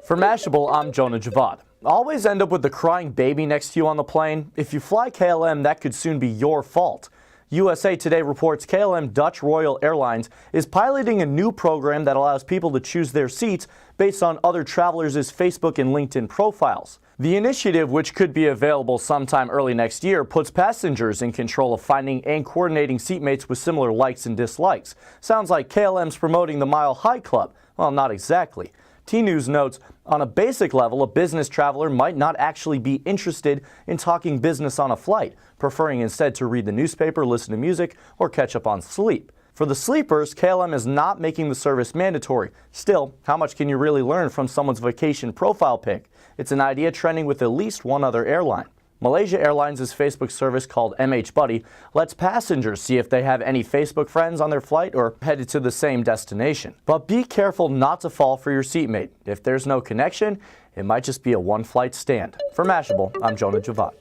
For Mashable, I'm Jonah Javad. Always end up with the crying baby next to you on the plane? If you fly KLM, that could soon be your fault. USA Today reports KLM Dutch Royal Airlines is piloting a new program that allows people to choose their seats based on other travelers' Facebook and LinkedIn profiles. The initiative, which could be available sometime early next year, puts passengers in control of finding and coordinating seatmates with similar likes and dislikes. Sounds like KLM's promoting the Mile High Club. Well, not exactly. T-News notes, on a basic level, a business traveler might not actually be interested in talking business on a flight, preferring instead to read the newspaper, listen to music, or catch up on sleep. For the sleepers, KLM is not making the service mandatory. Still, how much can you really learn from someone's vacation profile pic? It's an idea trending with at least one other airline. Malaysia Airlines' Facebook service called MH-Buddy lets passengers see if they have any Facebook friends on their flight or headed to the same destination. But be careful not to fall for your seatmate. If there's no connection, it might just be a one-flight stand. For Mashable, I'm Jonah Javad.